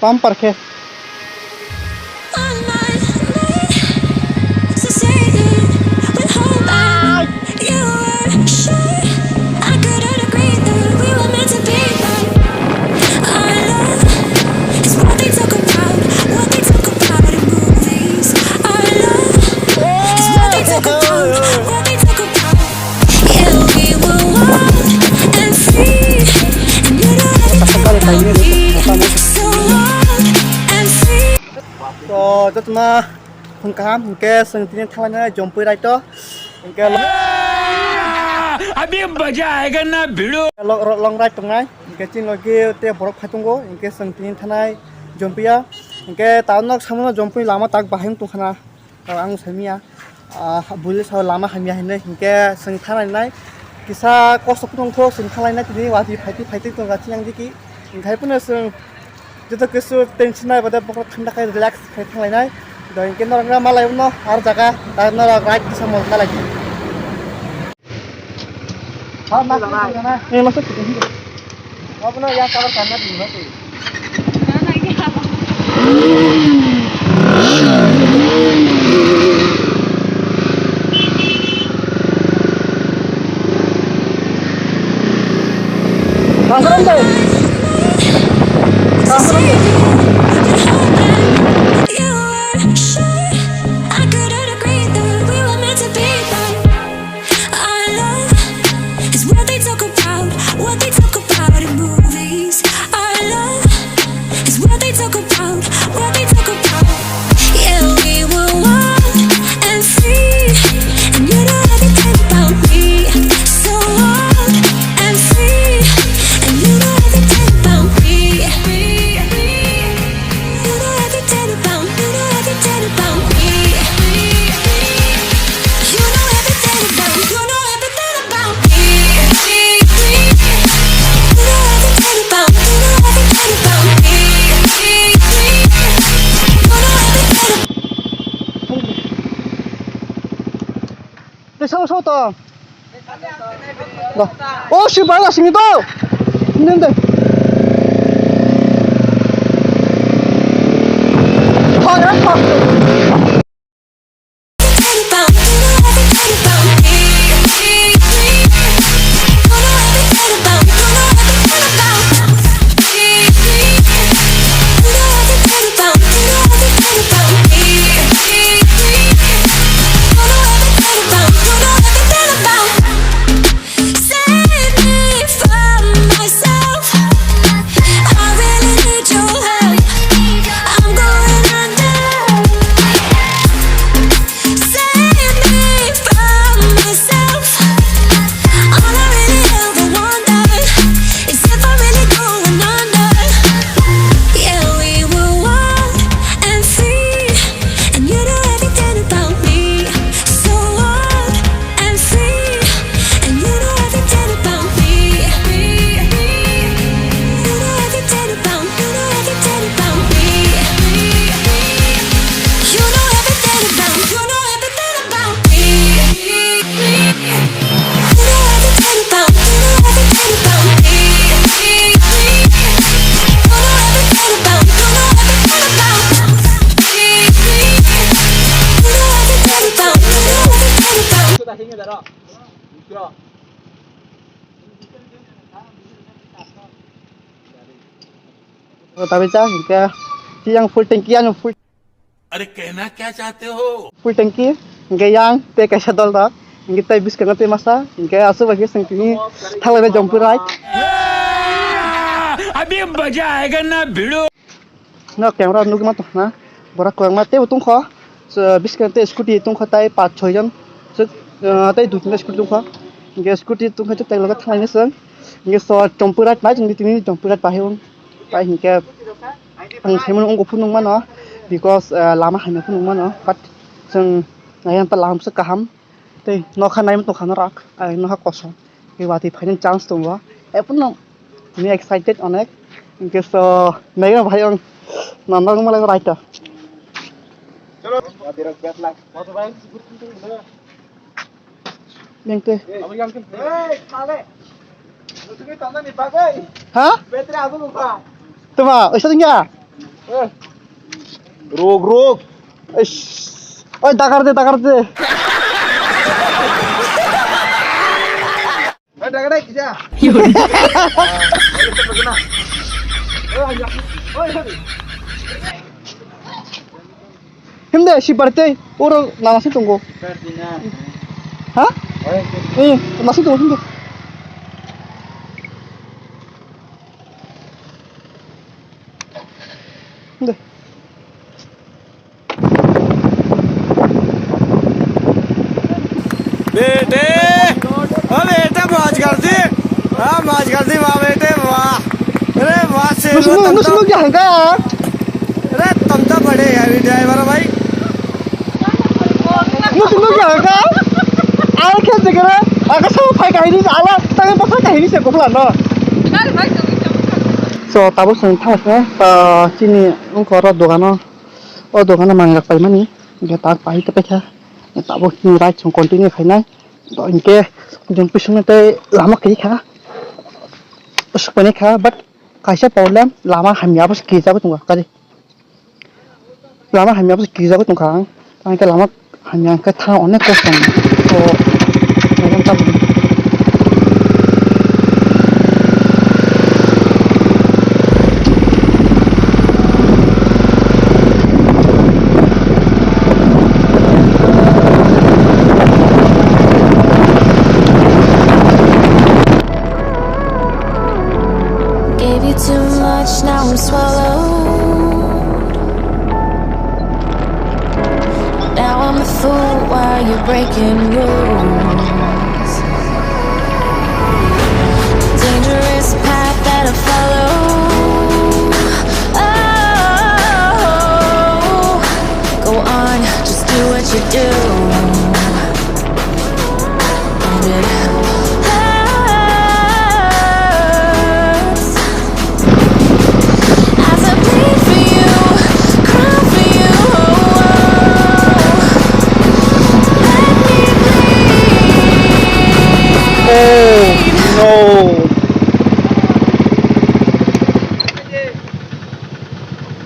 Bumper ke. So, itu cuma pengkam, mungkin sentinya thawanya jompo itu, mungkin अभी मजा आएगा ना भिड़ो long ride tengah, mungkin cing lagi tiap borok patunggo, mungkin sentinya thanai jompo ya, mungkin tahun nak sama jompo lama tak bahayang tuh karena orang semia, boleh soal lama hamil ini, mungkin sentinya nai, kisah kos pun tuh sentinya nai ini wajib fighting tuh gak yang diki, mungkin pun seng Jika kesu tension na pada pokok ठंडा kayak relax kayak thang lain dan mungkin orang malah itu har jaga dan orang ride bisa mau lagi. Masuk ke sana. Masuk ke sini. Apa nih yang cover karena di mana sih? Mana ini apa? Langsung deh. Sâu to. Ô, sư bá là sinh to. Nên đây. Thôi đấy, thôi. Tapi cah, hingga yang full tanki anu full. अरे कहना क्या चाहते हो Full tanki, hingga yang te kaisa dol tak, hingga te bis kena te masa, hingga asu bagi sengkini thang lena jump ride. अभी मजा आएगा ना भिड़ो No camera nu gimana tuh, nah, borak kurang mate utung kho, bis kena te scooty utung kho tai 5-6 jan, tai 2-3 scooty utung kho, hingga scooty utung kho tai logat thang lena seng, hingga so jump ride mai jeng di tini jump ride pahun, pai hingga ang saya menunggu pun nunggu mana, because lama hanya pun nunggu mana, but seng yang terlam sekaham, teh nok kan naik untuk kanar rak, nok kosong, kewati final chance tuh wah, pun nong, ini excited onek, hingga so naik apa yang nonton malah right dah. Yang teh, hah? Tuh mah, usah tinggal. रोक ओए दागार दे डागड़ा किया 힘내 씨발때 오로 나나시 동고 하? 응 나시 동고 힘내 힘내 बेटे बेटे मौज कर दी हाँ मौज कर दी वाह बेटे वाह अरे वाह से 무슨 놈이 한가 अरे तुम तो बड़े हैवी ड्राइवर हो भाई 무슨 놈이 한가 알게 되게라 아까 서울 파이 가이니 알아 땅에 벗어 가이니 세 고플 안나 Dale, vai, então, so tapos ng tawas na sini ang koro dogano o dogano manggak pa mani ge tak pa ite pecha tapos ni right song continue khainai to inke jong pisung te lama kai kha usuk pani kha but kaisa problem lama hamya bas ki jago tunga kadi lama hamya bas ki jago tungka ang ke lama hamya ka tha onek kosan to meron ta Gave you too much, now I'm swallowed. Now I'm the fool while you're breaking rules. Dangerous path that I follow. Oh, go on, just do what you do. And it hurts as I bleed for you, cry for you.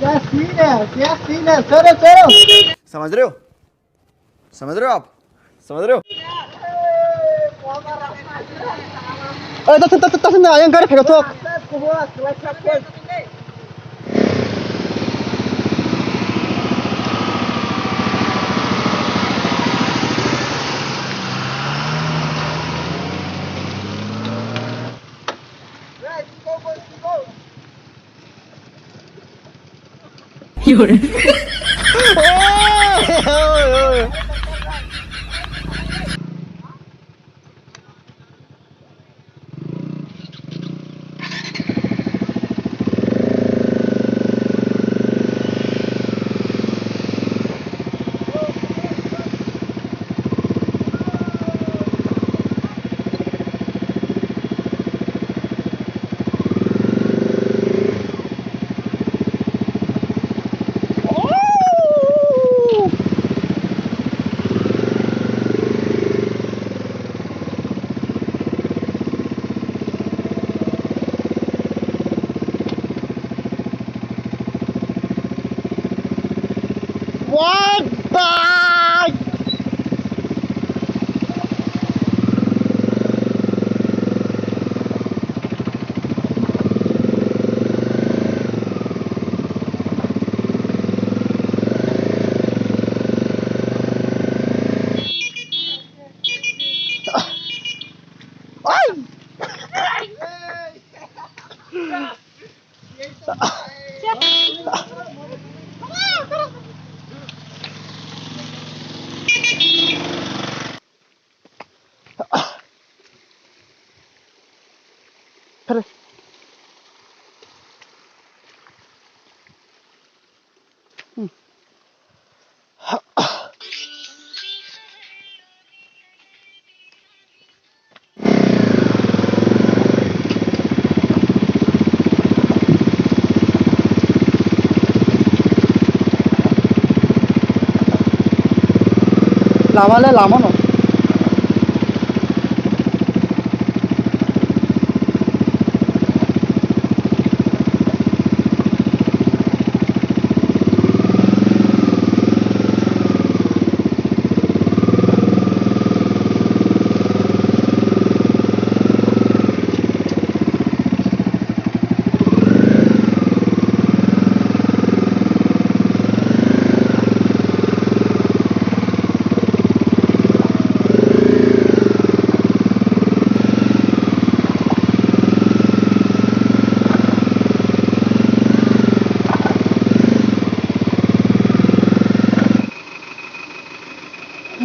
Let me bleed. no समझ रहे हो आप समझ रहे हो 따뜻나 아양 가리 배가 톡 What the? Pero lama no.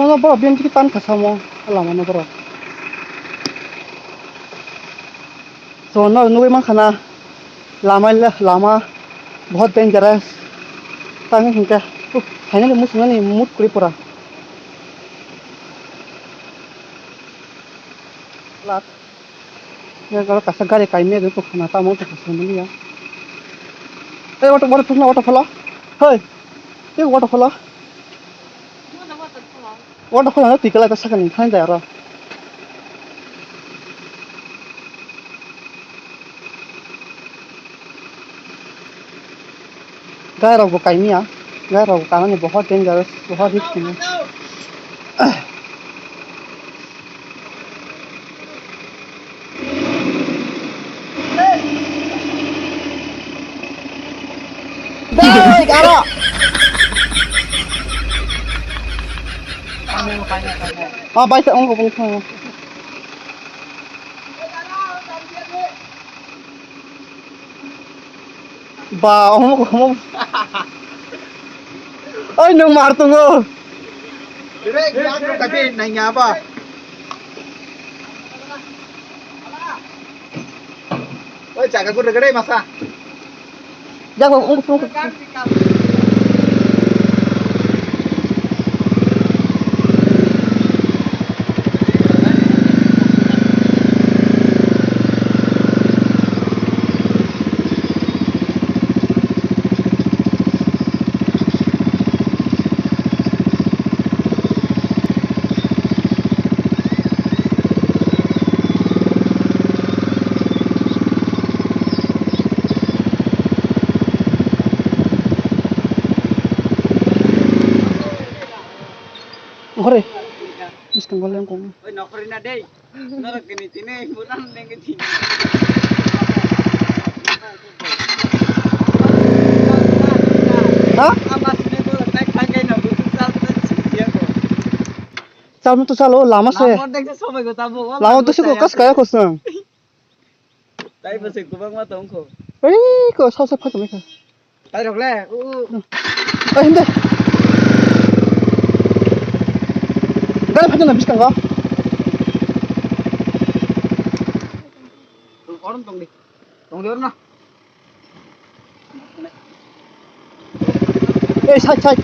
Mau bro, biar kita tan kasamo, lama no bro. So no, nunggu emang karena lama, बहुत dangerous. Tangan hingga, hanya musuhnya nih, mood klipura. Lat, ya kalau kasar gari kainnya itu kenapa mau tuh kesini ya? Waterfall, hey, ini waterfall. Waterfall itu tiga lagi sekarang ini, hanya daerah. Daerah bukan ini ya, daerah bukan ini, बहुत dangerous, बहुत risky है. Dai, karo. Ah, baik, saya ongkong ongkong. Ba, ongkong. Ay, nung martungo. Dire, giat lo kasi nanya apa? Oi, jaga ku degede masa. Jangan ongkong. Ngore. Bis kang goleng kong. Oi, nokri na deh. Nara kini tini, bulan neng kini. Hah? Amas ne to tak tangkai na butuh sal tu siapa ko. Chal tu chalo lama se. Lamon dek sampai ko tabu. Lama tu se ko kas kaya kosong. Tai basi kubang ma tongko. Eh, ko sao se phat me ka. Tai rok le. Eh, hinde. Gari phat na bis kang ga. Orang tong di. Tong di orang na. Eh, sai.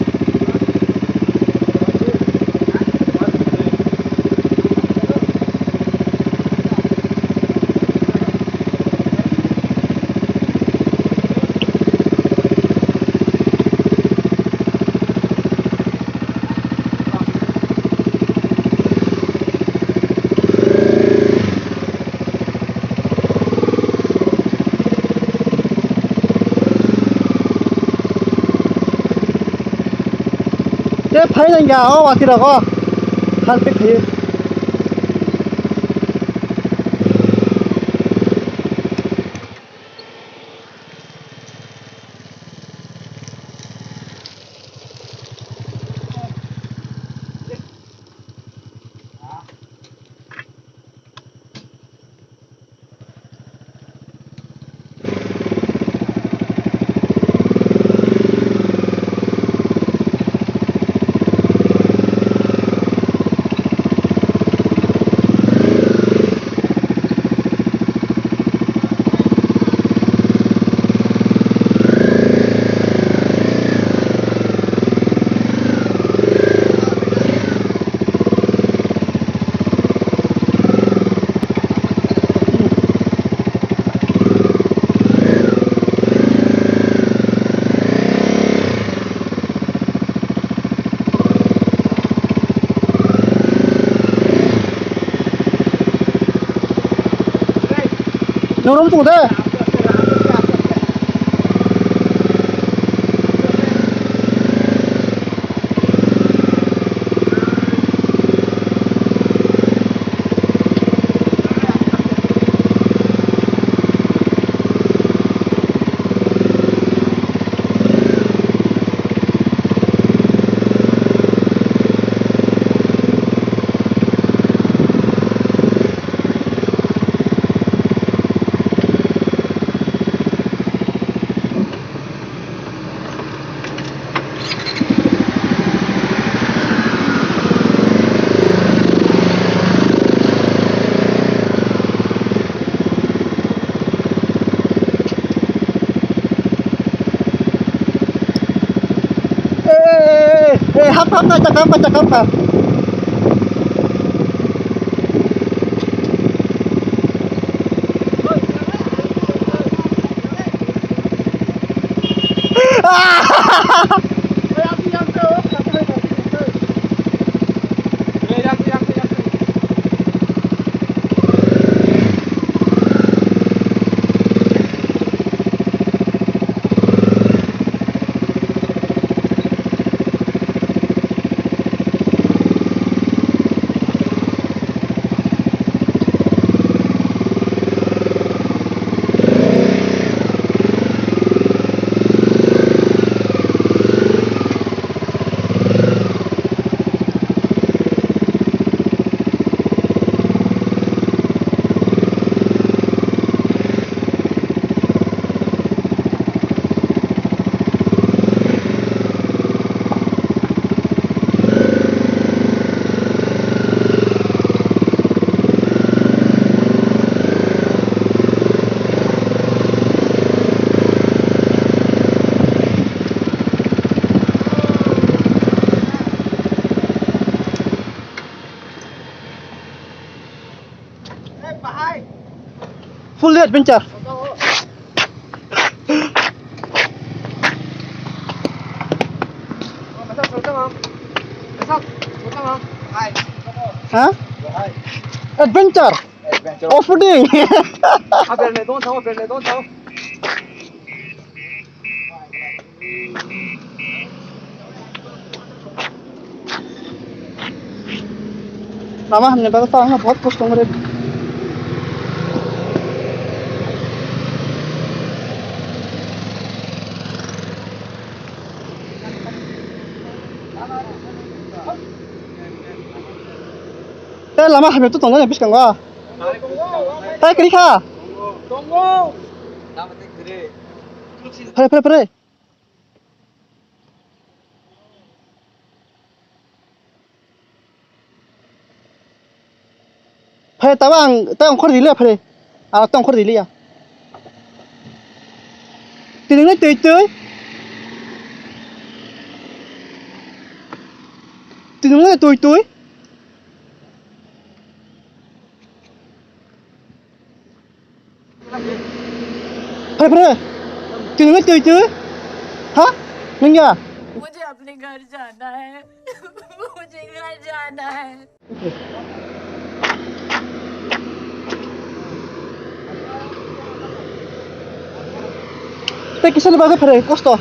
Thế phải là nhà ó thì là có han biết thì 너무 좋대. hap na cakap ka. Full adventure. Hả? Adventure. Off-roading. Lama हमने बताया ना बहुत कष्ट हो रहे Thế lama हमने तो तंगने बिस्कंग वा Thế cái đi kha Pare Pare tawang khor dili pare tawang khor dili ya Tidung na tuy Tidung na tuy Pare Tidung na tuy Hả? Nâng ya मुझे अपने घर जाना है मुझे घर जाना है Thế cái xe bao pare costo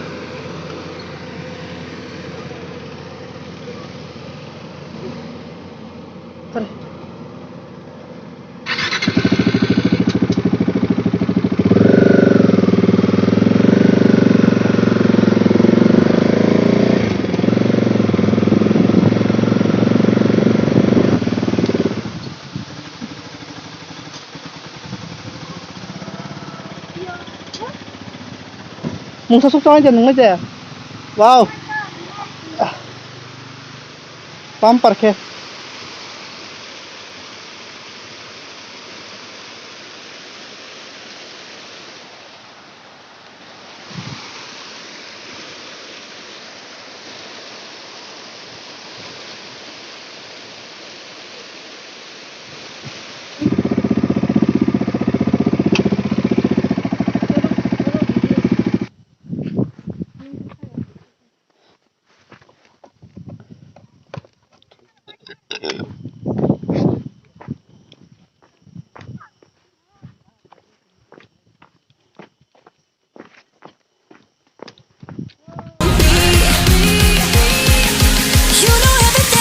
Pare Mong sa suksa aja nung aja. Wow. Pam parke.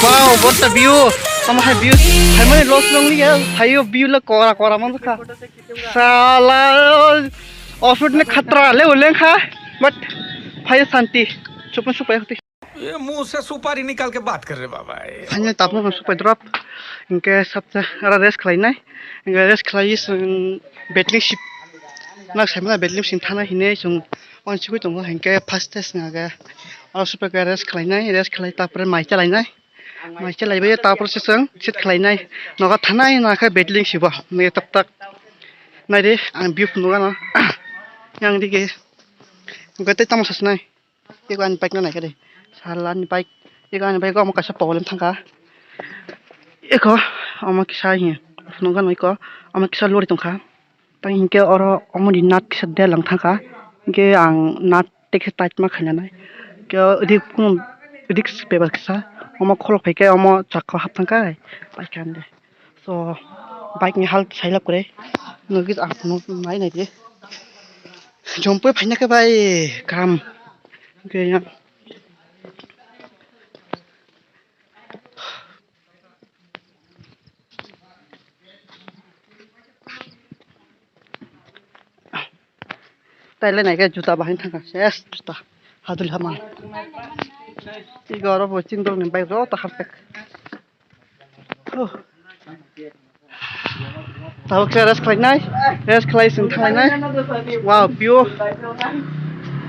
Wow, what a view! Some high views. How many lost long we have? High view la kora man ka. Sala off-road ne khatra le ulen kha. But high santi. Chupan supai होती. ये मुंह से सुपारी निकाल के बात कर रहे बाबा Hanya tapno kan supai drop. Inke sabta ara race khlai nai. Inke race khlai is battling ship. Nak samla battling ship thana hine sung on chukui tong inke fast test na ga. Ara supai ka race khlai tapre mai chalai nai. Mai chalai ba tapre se sung sit khlai nai. Noga thana na kha battling ship ba. Me tap tak nai de ang view nuga na. Yang dige. Gate tamas nai. Iko an bike na nai ka de. Salan bike 이거 아니 이거 아마 가서 보는 탄가 이거 아마 기사히 누가 이거 아마 기사 로리 동가 땅 인게 얼어 어머니 낫 기사 대랑 탄가 이게 낫 텍스 타이트 마 खाना के रिक्स paper किसा अमा खोल फैके अमा चाका हाबथांका bike आंदे सो bike नि हाल साइला करे नगिस आपनो नाय नाय दे जम्पे फैना के भाई काम के या ताइले नाय के जुता बाहिन थांका सेस जुता हादुल हामा 이거 알아보 찐동네 바이크 또 합백 tahu ke res kelai sing kelai nai wow pure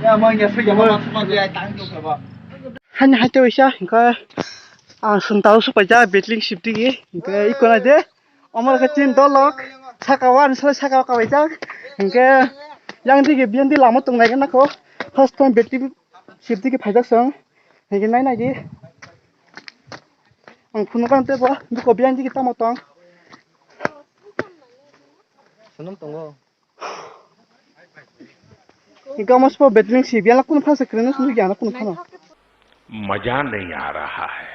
Ya mang ya phải mang mang cái tăng đâu cả ba. han hai teu sha ka sun tahu supaya betling ship di ke ikon ade omar ka tin dolok sakawan sakawa ka baja ke yang di ke bian di lama tung nai kan ko first time betling ship di ke phajak sang cái này này đi ông phun nó con tép quá nó có biên gì cái tao một tông Sunum tunggu. cái cao mas po betting si biar aku nampak sekeren itu juga anak pun nama मजा नहीं आ रहा है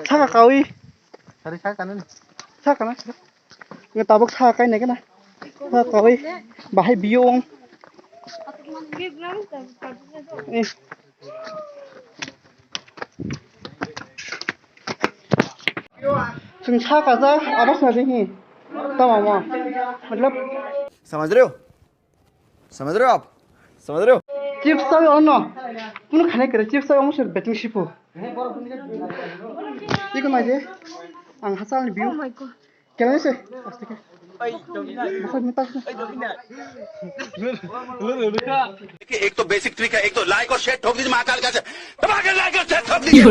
saka kawi Hari saya kanan. saka na người ta bốc saka cái này cái này saka kawi bahai biong chúng ta cả ra à bác sĩ gì tao mà मतलब समझ रहे हो? समझ रहे हो आप? समझ रहे हो? चिप्स सावी और ना पुनः खाने करे चिप्स सावी मुझे बेटिंग शिपो 이거 나지 안 하산을 비우 क्या है से एक तो बेसिक ट्रिक है एक तो लाइक और शेयर ठोक दीजिए महाकाल का दबा के लाइक और शेयर ठोक दीजिए